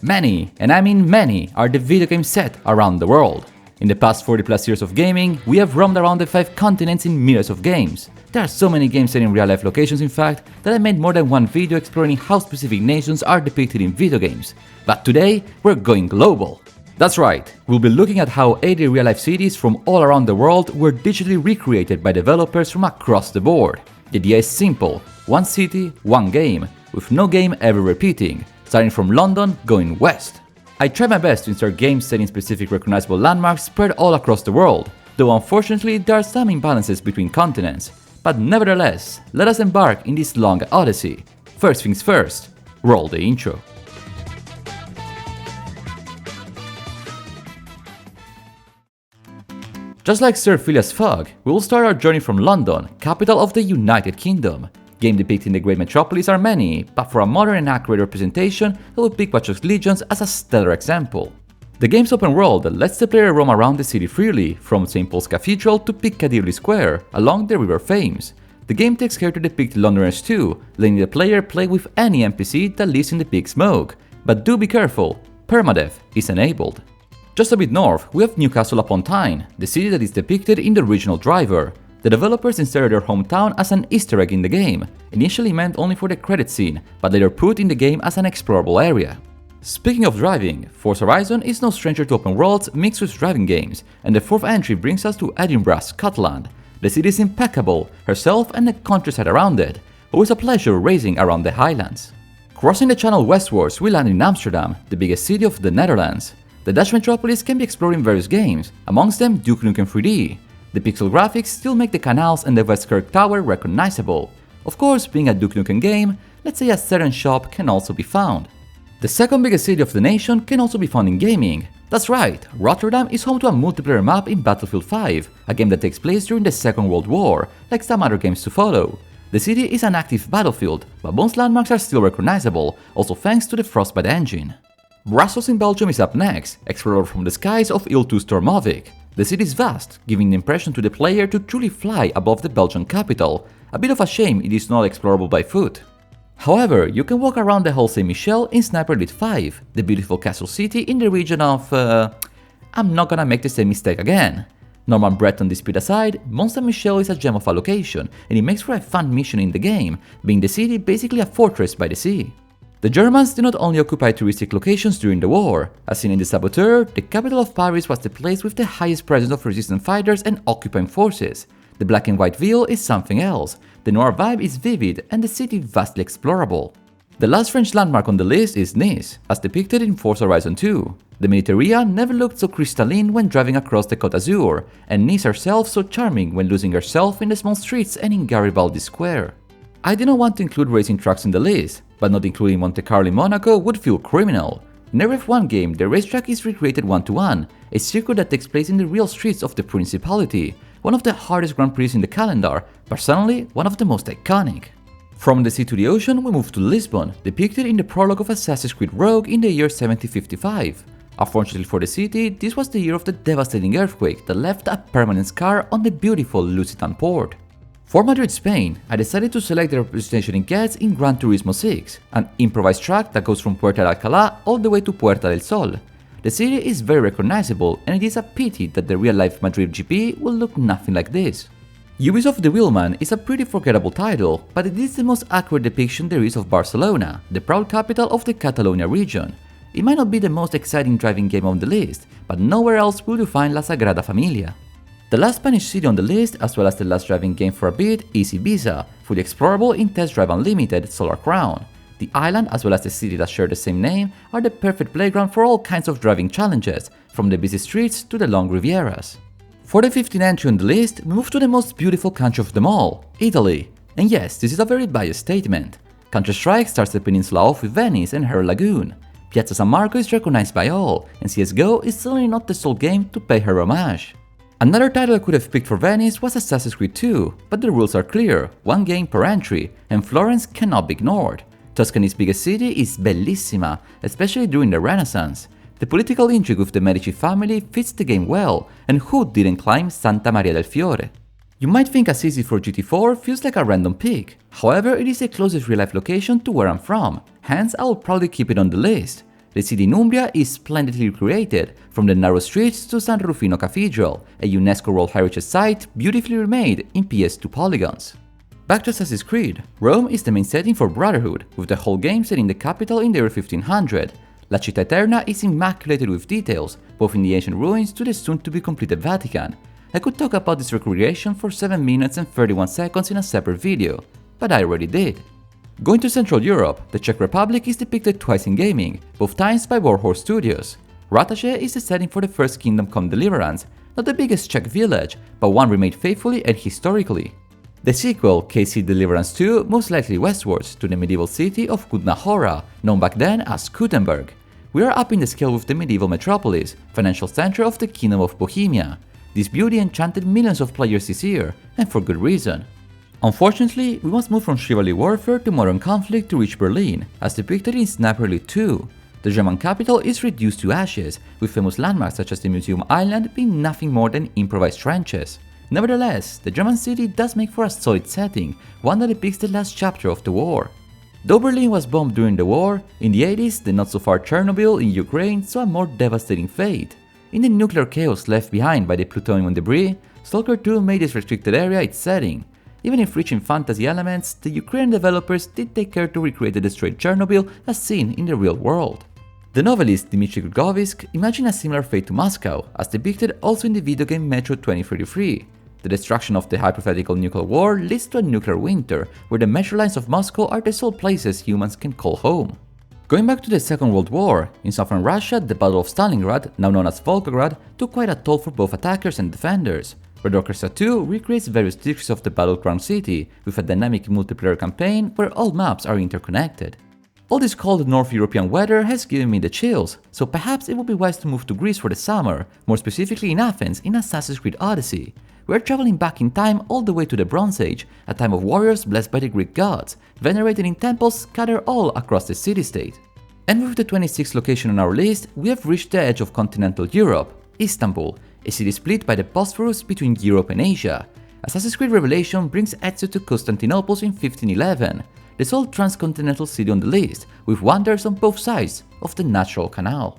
Many, and I mean many, are the video games set around the world. In the past 40 plus years of gaming, we have roamed around the 5 continents in millions of games. There are so many games set in real life locations in fact, that I made more than one video exploring how specific nations are depicted in video games. But today, we're going global. That's right, we'll be looking at how 80 real life cities from all around the world were digitally recreated by developers from across the board. The idea is simple, one city, one game, with no game ever repeating, starting from London going west. I tried my best to insert games set in specific recognizable landmarks spread all across the world, though unfortunately there are some imbalances between continents. But nevertheless, let us embark in this long odyssey. First things first, roll the intro. Just like Sir Phileas Fogg, we will start our journey from London, capital of the United Kingdom. Games depicting the great metropolis are many, but for a modern and accurate representation, I will pick Watch Dogs Legion as a stellar example. The game's open world lets the player roam around the city freely, from St. Paul's Cathedral to Piccadilly Square, along the River Thames. The game takes care to depict Londoners too, letting the player play with any NPC that lives in the big smoke. But do be careful, permadeath is enabled. Just a bit north, we have Newcastle upon Tyne, the city that is depicted in the original Driver. The developers inserted their hometown as an Easter egg in the game, initially meant only for the credit scene, but later put in the game as an explorable area. Speaking of driving, Forza Horizon is no stranger to open worlds mixed with driving games, and the fourth entry brings us to Edinburgh, Scotland. The city is impeccable, herself and the countryside around it. Always a pleasure racing around the highlands. Crossing the channel westwards, we land in Amsterdam, the biggest city of the Netherlands. The Dutch metropolis can be explored in various games, amongst them Duke Nukem 3D. The pixel graphics still make the canals and the Westkirk Tower recognizable. Of course, being a Duke Nukem game, let's say a certain shop can also be found. The second biggest city of the nation can also be found in gaming. That's right, Rotterdam is home to a multiplayer map in Battlefield 5, a game that takes place during the Second World War, like some other games to follow. The city is an active battlefield, but most landmarks are still recognizable, also thanks to the Frostbite engine. Brussels in Belgium is up next, explored from the skies of Il-2 Stormovic. The city is vast, giving the impression to the player to truly fly above the Belgian capital. A bit of a shame it is not explorable by foot. However, you can walk around the whole Saint-Michel in Sniper Elite 5, the beautiful castle city in the region of… I'm not gonna make the same mistake again. Norman Breton dispute aside, Mont Saint-Michel is a gem of a location, and it makes for a fun mission in the game, being the city basically a fortress by the sea. The Germans did not only occupy touristic locations during the war. As seen in the Saboteur, the capital of Paris was the place with the highest presence of resistance fighters and occupying forces. The black and white ville is something else. The noir vibe is vivid and the city vastly explorable. The last French landmark on the list is Nice, as depicted in Forza Horizon 2. The Mediterranean never looked so crystalline when driving across the Côte d'Azur, and Nice herself so charming when losing herself in the small streets and in Garibaldi Square. I didn't want to include racing tracks in the list, but not including Monte Carlo in Monaco would feel criminal. In every F1 game, the racetrack is recreated one-to-one, a circuit that takes place in the real streets of the Principality, one of the hardest Grand Prix in the calendar, personally one of the most iconic. From the sea to the ocean, we move to Lisbon, depicted in the prologue of Assassin's Creed Rogue in the year 1755. Unfortunately for the city, this was the year of the devastating earthquake that left a permanent scar on the beautiful Lusitan port. For Madrid, Spain, I decided to select the representation it gets in Gran Turismo 6, an improvised track that goes from Puerta de Alcalá all the way to Puerta del Sol. The city is very recognizable, and it is a pity that the real-life Madrid GP will look nothing like this. Ubisoft The Wheelman is a pretty forgettable title, but it is the most accurate depiction there is of Barcelona, the proud capital of the Catalonia region. It might not be the most exciting driving game on the list, but nowhere else will you find La Sagrada Familia. The last Spanish city on the list, as well as the last driving game for a bit, is Ibiza, fully explorable in Test Drive Unlimited Solar Crown. The island, as well as the city that share the same name, are the perfect playground for all kinds of driving challenges, from the busy streets to the long Rivieras. For the 15th entry on the list, we move to the most beautiful country of them all, Italy. And yes, this is a very biased statement. Counter-Strike starts the peninsula off with Venice and her lagoon. Piazza San Marco is recognized by all, and CSGO is certainly not the sole game to pay her homage. Another title I could have picked for Venice was Assassin's Creed 2, but the rules are clear, one game per entry, and Florence cannot be ignored. Tuscany's biggest city is bellissima, especially during the Renaissance. The political intrigue with the Medici family fits the game well, and who didn't climb Santa Maria del Fiore? You might think Assisi for GT4 feels like a random pick, however it is the closest real-life location to where I'm from, hence I will probably keep it on the list. The city in Umbria is splendidly recreated, from the narrow streets to San Rufino Cathedral, a UNESCO World Heritage Site beautifully remade in PS2 polygons. Back to Assassin's Creed, Rome is the main setting for Brotherhood, with the whole game set in the capital in the year 1500. La Città Eterna is immaculated with details, both in the ancient ruins to the soon-to-be completed Vatican. I could talk about this recreation for 7 minutes and 31 seconds in a separate video, but I already did. Going to Central Europe, the Czech Republic is depicted twice in gaming, both times by Warhorse Studios. Rataje is the setting for the first Kingdom Come Deliverance, not the biggest Czech village, but one remade faithfully and historically. The sequel, KC Deliverance 2, moves slightly westwards to the medieval city of Kutna Hora, known back then as Kuttenberg. We are up in the scale with the medieval metropolis, financial center of the Kingdom of Bohemia. This beauty enchanted millions of players this year, and for good reason. Unfortunately, we must move from chivalry warfare to modern conflict to reach Berlin, as depicted in Sniper Elite 2. The German capital is reduced to ashes, with famous landmarks such as the Museum Island being nothing more than improvised trenches. Nevertheless, the German city does make for a solid setting, one that depicts the last chapter of the war. Though Berlin was bombed during the war, in the 80s the not-so-far Chernobyl in Ukraine saw a more devastating fate. In the nuclear chaos left behind by the plutonium debris, Stalker 2 made this restricted area its setting. Even if rich in fantasy elements, the Ukrainian developers did take care to recreate the destroyed Chernobyl as seen in the real world. The novelist Dmitry Grigovisk imagined a similar fate to Moscow, as depicted also in the video game Metro 2033. The destruction of the hypothetical nuclear war leads to a nuclear winter, where the metro lines of Moscow are the sole places humans can call home. Going back to the Second World War, in southern Russia, the Battle of Stalingrad, now known as Volgograd, took quite a toll for both attackers and defenders. Red Orchestra 2 recreates various districts of the battleground city, with a dynamic multiplayer campaign where all maps are interconnected. All this cold North European weather has given me the chills, so perhaps it would be wise to move to Greece for the summer, more specifically in Athens in Assassin's Creed Odyssey. We are traveling back in time all the way to the Bronze Age, a time of warriors blessed by the Greek gods, venerated in temples scattered all across the city-state. And with the 26th location on our list, we have reached the edge of continental Europe, Istanbul, a city split by the Bosphorus between Europe and Asia. Assassin's Creed Revelation brings Ezio to Constantinople in 1511, the sole transcontinental city on the list, with wonders on both sides of the natural canal.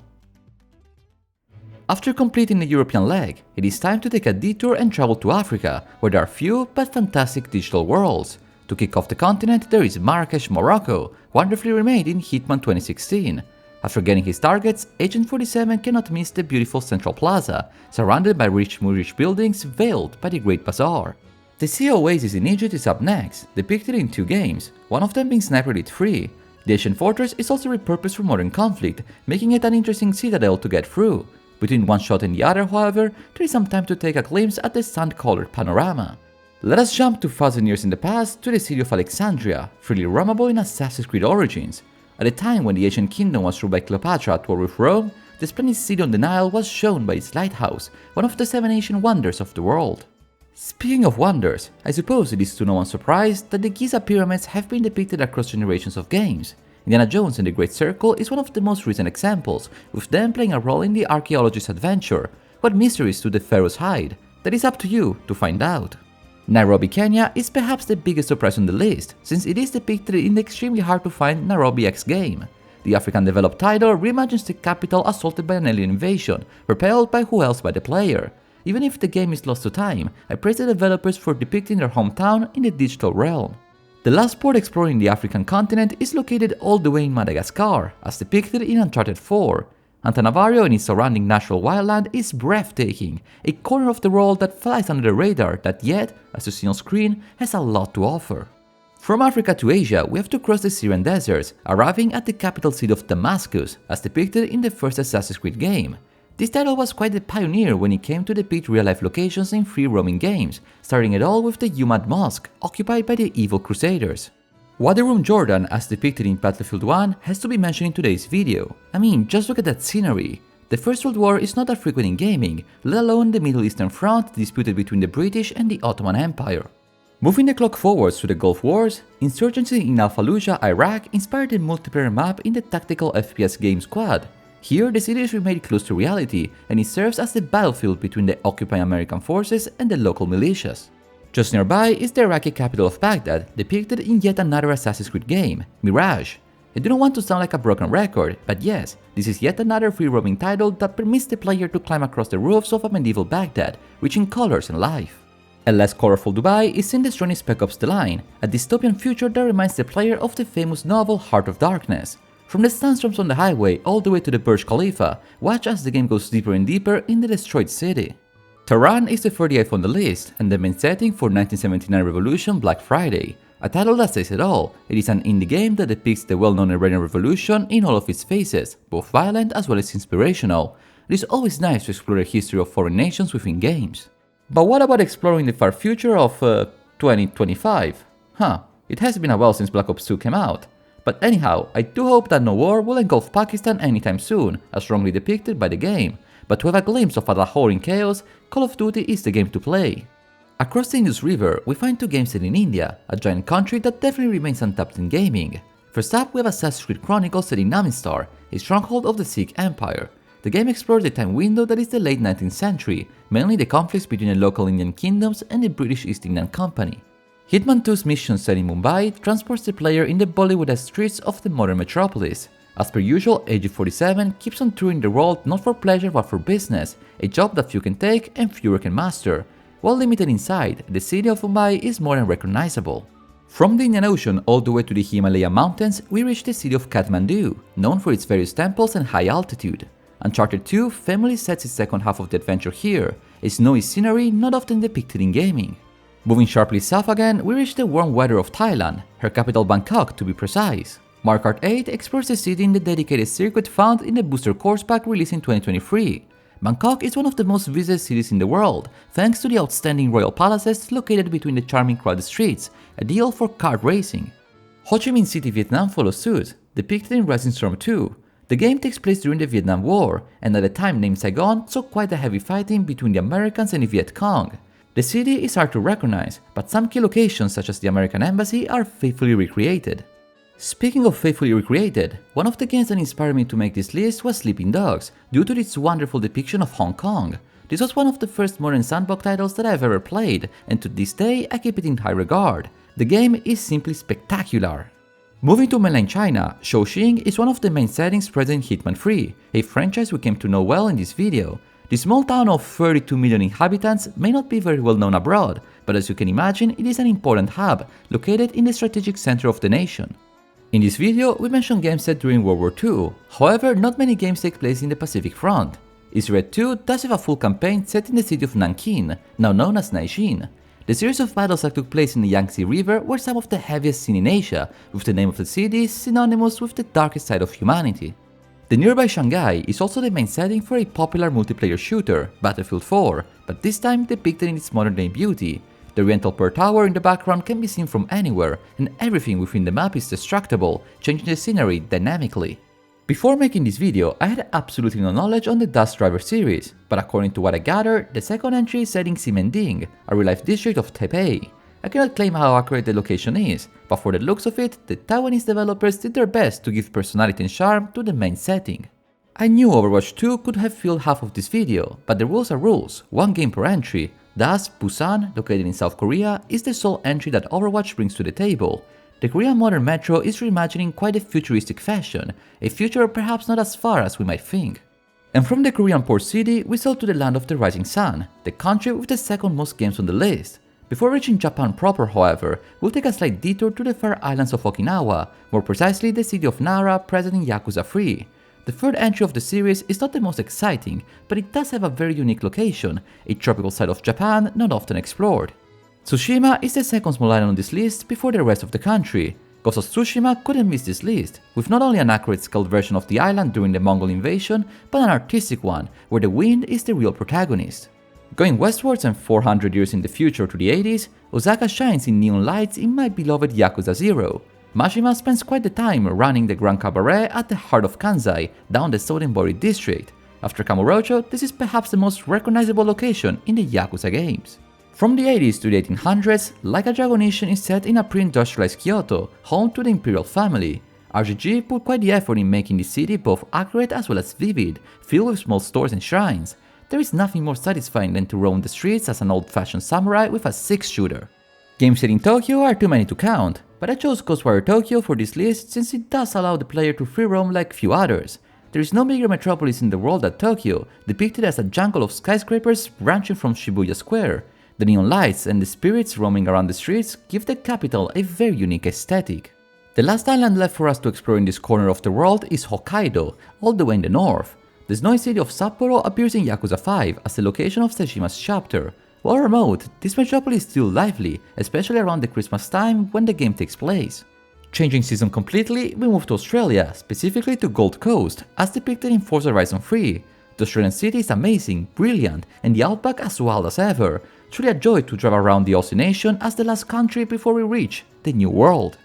After completing the European leg, it is time to take a detour and travel to Africa, where there are few but fantastic digital worlds. To kick off the continent, there is Marrakesh, Morocco, wonderfully remade in Hitman 2016. After getting his targets, Agent 47 cannot miss the beautiful Central Plaza, surrounded by rich Moorish buildings veiled by the Great Bazaar. The Sea Oasis in Egypt is up next, depicted in 2 games, one of them being Sniper Elite 3. The ancient fortress is also repurposed for modern conflict, making it an interesting citadel to get through. Between one shot and the other, however, there is some time to take a glimpse at the sand-colored panorama. Let us jump 2,000 years in the past to the city of Alexandria, freely roamable in Assassin's Creed Origins. At a time when the ancient kingdom was ruled by Cleopatra at war with Rome, the splendid city on the Nile was shown by its lighthouse, one of the 7 ancient wonders of the world. Speaking of wonders, I suppose it is to no one's surprise that the Giza pyramids have been depicted across generations of games. Indiana Jones and the Great Circle is one of the most recent examples, with them playing a role in the archaeologist's adventure. What mysteries do the pharaohs hide? That is up to you to find out. Nairobi, Kenya is perhaps the biggest surprise on the list, since it is depicted in the extremely hard to find Nairobi X game. The African developed title reimagines the capital assaulted by an alien invasion, propelled by who else but the player. Even if the game is lost to time, I praise the developers for depicting their hometown in the digital realm. The last port exploring the African continent is located all the way in Madagascar, as depicted in Uncharted 4. Antananarivo and its surrounding natural wildland is breathtaking, a corner of the world that flies under the radar that yet, as you see on screen, has a lot to offer. From Africa to Asia, we have to cross the Syrian deserts, arriving at the capital city of Damascus, as depicted in the first Assassin's Creed game. This title was quite a pioneer when it came to depict real-life locations in free-roaming games, starting it all with the Umayyad Mosque, occupied by the evil Crusaders. Wadi Rum Jordan, as depicted in Battlefield 1, has to be mentioned in today's video. I mean, just look at that scenery. The First World War is not that frequent in gaming, let alone the Middle Eastern front disputed between the British and the Ottoman Empire. Moving the clock forwards to the Gulf Wars, insurgency in Al Fallujah, Iraq inspired the multiplayer map in the tactical FPS game Squad. Here, the city is remade close to reality, and it serves as the battlefield between the occupying American forces and the local militias. Just nearby is the Iraqi capital of Baghdad, depicted in yet another Assassin's Creed game, Mirage. I do not want to sound like a broken record, but yes, this is yet another free-roaming title that permits the player to climb across the roofs of a medieval Baghdad, reaching colors and life. A less colorful Dubai is in the strong Spec Ops: The Line, a dystopian future that reminds the player of the famous novel Heart of Darkness. From the sandstorms on the highway all the way to the Burj Khalifa, watch as the game goes deeper and deeper in the destroyed city. Tehran is the 38th on the list, and the main setting for 1979 Revolution Black Friday. A title that says it all. It is an indie game that depicts the well-known Iranian Revolution in all of its phases, both violent as well as inspirational. It is always nice to explore the history of foreign nations within games. But what about exploring the far future of 2025? It has been a while since Black Ops 2 came out. But anyhow, I do hope that no war will engulf Pakistan anytime soon, as strongly depicted by the game. But to have a glimpse of a Lahore in chaos, Call of Duty is the game to play. Across the Indus River, we find two games set in India, a giant country that definitely remains untapped in gaming. First up, we have Assassin's Creed Chronicles set in Namistar, a stronghold of the Sikh Empire. The game explores the time window that is the late 19th century, mainly the conflicts between the local Indian kingdoms and the British East Indian Company. Hitman 2's mission set in Mumbai transports the player in the Bollywood streets of the modern metropolis. As per usual, AG-47 keeps on touring the world not for pleasure but for business, a job that few can take and fewer can master. While limited inside, the city of Mumbai is more than recognizable. From the Indian Ocean all the way to the Himalaya mountains, we reach the city of Kathmandu, known for its various temples and high altitude. Uncharted 2 firmly sets its second half of the adventure here, a snowy scenery not often depicted in gaming. Moving sharply south again, we reach the warm weather of Thailand, her capital Bangkok to be precise. Mario Kart 8 explores the city in the dedicated circuit found in the Booster Course Pack released in 2023. Bangkok is one of the most visited cities in the world, thanks to the outstanding royal palaces located between the charming crowded streets, ideal for kart racing. Ho Chi Minh City, Vietnam follows suit, depicted in Rising Storm 2. The game takes place during the Vietnam War, and at the time named Saigon saw quite a heavy fighting between the Americans and the Viet Cong. The city is hard to recognize, but some key locations such as the American Embassy are faithfully recreated. Speaking of faithfully recreated, one of the games that inspired me to make this list was Sleeping Dogs, due to its wonderful depiction of Hong Kong. This was one of the first modern sandbox titles that I've ever played, and to this day I keep it in high regard. The game is simply spectacular. Moving to mainland China, Shaoxing is one of the main settings present in Hitman 3, a franchise we came to know well in this video. The small town of 32 million inhabitants may not be very well known abroad, but as you can imagine, it is an important hub, located in the strategic center of the nation. In this video, we mentioned games set during World War II, however not many games take place in the Pacific Front. Israel 2 does have a full campaign set in the city of Nankin, now known as Naijin. The series of battles that took place in the Yangtze River were some of the heaviest seen in Asia, with the name of the city synonymous with the darkest side of humanity. The nearby Shanghai is also the main setting for a popular multiplayer shooter, Battlefield 4, but this time depicted in its modern-day beauty. The Oriental Pearl Tower in the background can be seen from anywhere, and everything within the map is destructible, changing the scenery dynamically. Before making this video, I had absolutely no knowledge on the Dust Driver series, but according to what I gathered, the second entry is set in Ximending, a real-life district of Taipei. I cannot claim how accurate the location is, but for the looks of it, the Taiwanese developers did their best to give personality and charm to the main setting. I knew Overwatch 2 could have filled half of this video, but the rules are rules, one game per entry. Thus, Busan, located in South Korea, is the sole entry that Overwatch brings to the table. The Korean modern metro is reimagining quite a futuristic fashion, a future perhaps not as far as we might think. And from the Korean port city, we sail to the land of the rising sun, the country with the second most games on the list. Before reaching Japan proper, however, we'll take a slight detour to the far islands of Okinawa, more precisely the city of Nara present in Yakuza 3. The third entry of the series is not the most exciting, but it does have a very unique location, a tropical side of Japan not often explored. Tsushima is the second small island on this list before the rest of the country. Ghost of Tsushima couldn't miss this list, with not only an accurate scaled version of the island during the Mongol invasion, but an artistic one, where the wind is the real protagonist. Going westwards and 400 years in the future to the 80s, Osaka shines in neon lights in my beloved Yakuza 0. Mashima spends quite the time running the Grand Cabaret at the heart of Kansai, down the Sodenbori district. After Kamurocho, this is perhaps the most recognizable location in the Yakuza games. From the 80s to the 1800s, Like a Dragon Ishin is set in a pre-industrialized Kyoto, home to the imperial family. RGG put quite the effort in making the city both accurate as well as vivid, filled with small stores and shrines. There is nothing more satisfying than to roam the streets as an old-fashioned samurai with a 6-shooter. Games set in Tokyo are too many to count, but I chose Ghostwire Tokyo for this list since it does allow the player to free roam like few others. There is no bigger metropolis in the world than Tokyo, depicted as a jungle of skyscrapers branching from Shibuya Square. The neon lights and the spirits roaming around the streets give the capital a very unique aesthetic. The last island left for us to explore in this corner of the world is Hokkaido, all the way in the north. The snowy city of Sapporo appears in Yakuza 5 as the location of Seishima's chapter. While remote, this metropolis is still lively, especially around the Christmas time when the game takes place. Changing season completely, we move to Australia, specifically to Gold Coast, as depicted in Forza Horizon 3. The Australian city is amazing, brilliant, and the outback as wild as ever. Truly a joy to drive around the Aussie nation as the last country before we reach the New World.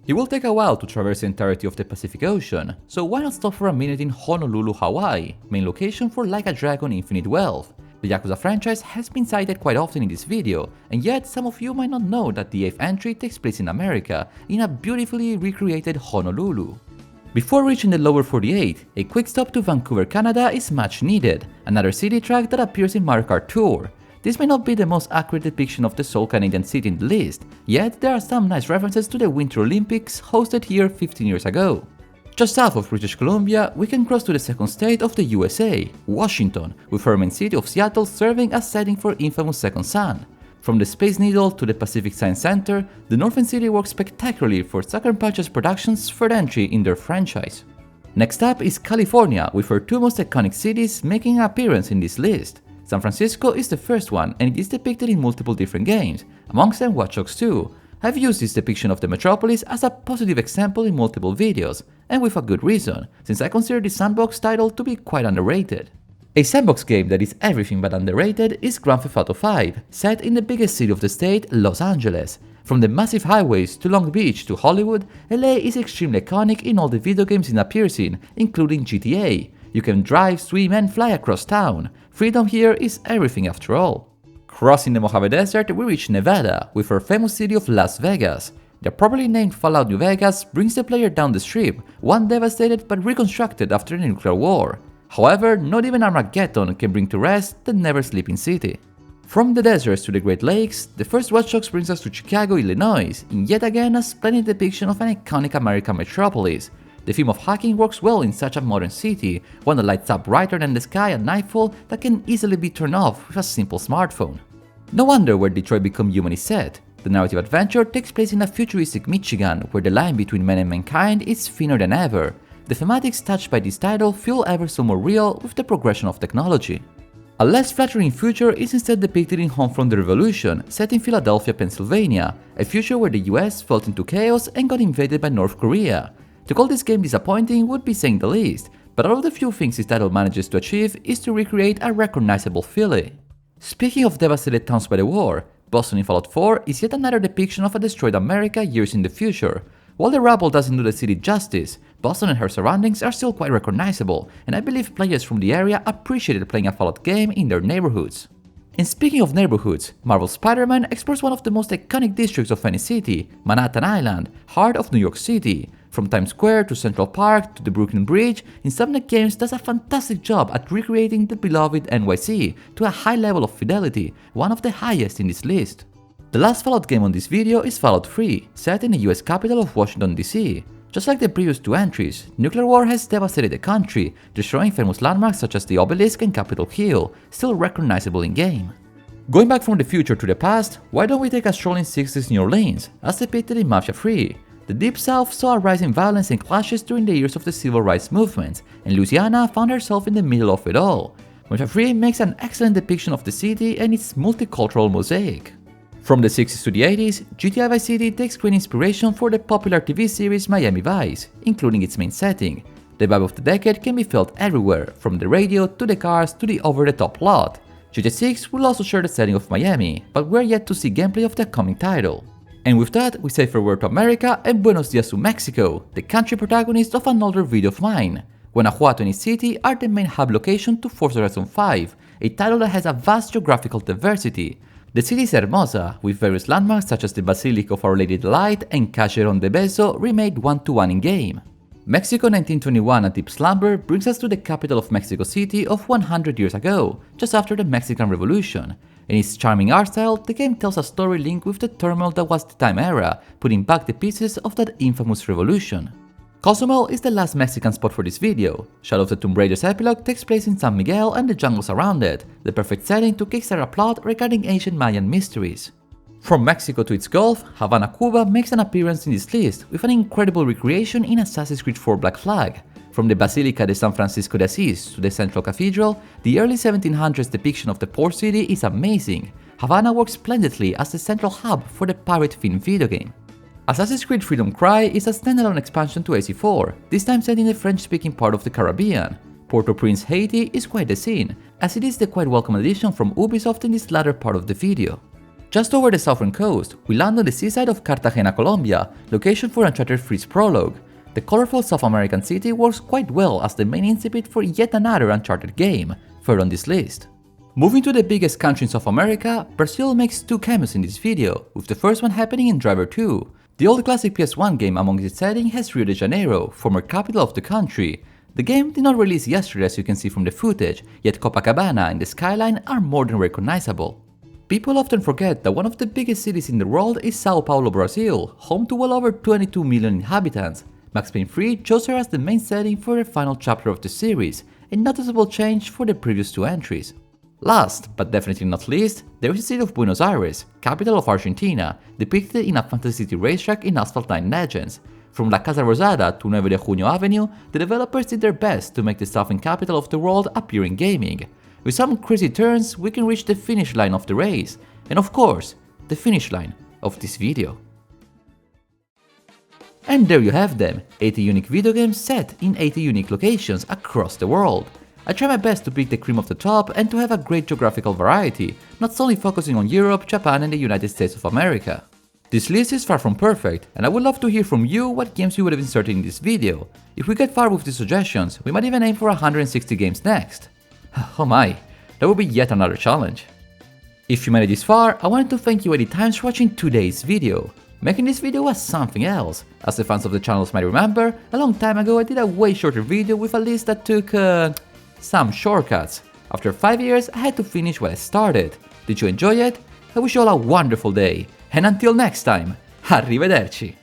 It will take a while to traverse the entirety of the Pacific Ocean, so why not stop for a minute in Honolulu, Hawaii, main location for Like a Dragon Infinite Wealth. The Yakuza franchise has been cited quite often in this video, and yet some of you might not know that the 8th entry takes place in America, in a beautifully recreated Honolulu. Before reaching the lower 48, a quick stop to Vancouver, Canada is much needed, another city track that appears in Mario Kart Tour. This may not be the most accurate depiction of the sole Canadian city in the list, yet there are some nice references to the Winter Olympics hosted here 15 years ago. Just south of British Columbia, we can cross to the second state of the USA, Washington, with her main city of Seattle serving as setting for infamous Second Son. From the Space Needle to the Pacific Science Center, the northern city works spectacularly for Sucker Punch's Productions' third entry in their franchise. Next up is California, with her two most iconic cities making an appearance in this list. San Francisco is the first one, and it is depicted in multiple different games, amongst them Watch Dogs 2. I've used this depiction of the metropolis as a positive example in multiple videos, and with a good reason, since I consider this sandbox title to be quite underrated. A sandbox game that is everything but underrated is Grand Theft Auto 5, set in the biggest city of the state, Los Angeles. From the massive highways to Long Beach to Hollywood, LA is extremely iconic in all the video games it appears in, including GTA. You can drive, swim and fly across town. Freedom here is everything after all. Crossing the Mojave Desert, we reach Nevada, with her famous city of Las Vegas. The properly named Fallout New Vegas brings the player down the strip, one devastated but reconstructed after the nuclear war. However, not even Armageddon can bring to rest the never-sleeping city. From the deserts to the Great Lakes, the first Watch Dogs brings us to Chicago, Illinois, in yet again a splendid depiction of an iconic American metropolis. The theme of hacking works well in such a modern city, one that lights up brighter than the sky at nightfall that can easily be turned off with a simple smartphone. No wonder where Detroit Become Human is set. The narrative adventure takes place in a futuristic Michigan, where the line between men and mankind is thinner than ever. The thematics touched by this title feel ever so more real with the progression of technology. A less flattering future is instead depicted in Home from the Revolution, set in Philadelphia, Pennsylvania, a future where the US fell into chaos and got invaded by North Korea. To call this game disappointing would be saying the least, but all of the few things this title manages to achieve is to recreate a recognizable Philly. Speaking of devastated towns by the war, Boston in Fallout 4 is yet another depiction of a destroyed America years in the future. While the rubble doesn't do the city justice, Boston and her surroundings are still quite recognizable, and I believe players from the area appreciated playing a Fallout game in their neighborhoods. And speaking of neighborhoods, Marvel's Spider-Man explores one of the most iconic districts of any city, Manhattan Island, heart of New York City. From Times Square to Central Park to the Brooklyn Bridge, Insomniac Games does a fantastic job at recreating the beloved NYC to a high level of fidelity, one of the highest in this list. The last Fallout game on this video is Fallout 3, set in the US capital of Washington DC. Just like the previous two entries, nuclear war has devastated the country, destroying famous landmarks such as the Obelisk and Capitol Hill, still recognizable in-game. Going back from the future to the past, why don't we take a stroll in 60s New Orleans, as depicted in Mafia 3? The Deep South saw a rise in violence and clashes during the years of the Civil Rights Movement, and Louisiana found herself in the middle of it all. Mafia 3 makes an excellent depiction of the city and its multicultural mosaic. From the 60s to the 80s, GTA Vice City takes great inspiration for the popular TV series Miami Vice, including its main setting. The vibe of the decade can be felt everywhere, from the radio to the cars to the over-the-top plot. GTA 6 will also share the setting of Miami, but we're yet to see gameplay of the coming title. And with that, we say farewell to America and buenos dias to Mexico, the country protagonist of an older video of mine. Guanajuato and its city are the main hub location to Forza Horizon 5, a title that has a vast geographical diversity. The city is hermosa, with various landmarks such as the Basilica of Our Lady of Light and Callejon de Beso remade one-to-one in-game. Mexico 1921 A Deep Slumber brings us to the capital of Mexico City of 100 years ago, just after the Mexican Revolution. In its charming art style, the game tells a story linked with the turmoil that was the time era, putting back the pieces of that infamous revolution. Cozumel is the last Mexican spot for this video. Shadow of the Tomb Raider's epilogue takes place in San Miguel and the jungles around it, the perfect setting to kickstart a plot regarding ancient Mayan mysteries. From Mexico to its Gulf, Havana, Cuba makes an appearance in this list with an incredible recreation in Assassin's Creed 4 Black Flag. From the Basilica de San Francisco de Asís to the Central Cathedral, the early 1700s depiction of the port city is amazing. Havana works splendidly as the central hub for the pirate-themed video game. Assassin's Creed Freedom Cry is a standalone expansion to AC4, this time set in the French-speaking part of the Caribbean. Port-au-Prince, Haiti is quite the scene, as it is the quite welcome addition from Ubisoft in this latter part of the video. Just over the southern coast, we land on the seaside of Cartagena, Colombia, location for Uncharted 3's prologue. The colorful South American city works quite well as the main incipit for yet another Uncharted game, third on this list. Moving to the biggest country in South America, Brazil makes two cameos in this video, with the first one happening in Driver 2. The old classic PS1 game among its setting has Rio de Janeiro, former capital of the country. The game did not release yesterday as you can see from the footage, yet Copacabana and the skyline are more than recognizable. People often forget that one of the biggest cities in the world is Sao Paulo, Brazil, home to well over 22 million inhabitants. Max Payne 3 chose her as the main setting for the final chapter of the series, a noticeable change for the previous two entries. Last, but definitely not least, there is the city of Buenos Aires, capital of Argentina, depicted in a Fantasy City racetrack in Asphalt 9 Legends. From La Casa Rosada to 9 de Junio Avenue, the developers did their best to make the southern capital of the world appear in gaming. With some crazy turns, we can reach the finish line of the race, and of course, the finish line of this video. And there you have them, 80 unique video games set in 80 unique locations across the world. I try my best to pick the cream of the top and to have a great geographical variety, not solely focusing on Europe, Japan and the United States of America. This list is far from perfect, and I would love to hear from you what games you would have inserted in this video. If we get far with these suggestions, we might even aim for 160 games next. Oh my, that would be yet another challenge. If you made it this far, I wanted to thank you 80 times for watching today's video. Making this video was something else. As the fans of the channels might remember, a long time ago I did a way shorter video with a list that took some shortcuts. After 5 years, I had to finish what I started. Did you enjoy it? I wish you all a wonderful day, and until next time, arrivederci!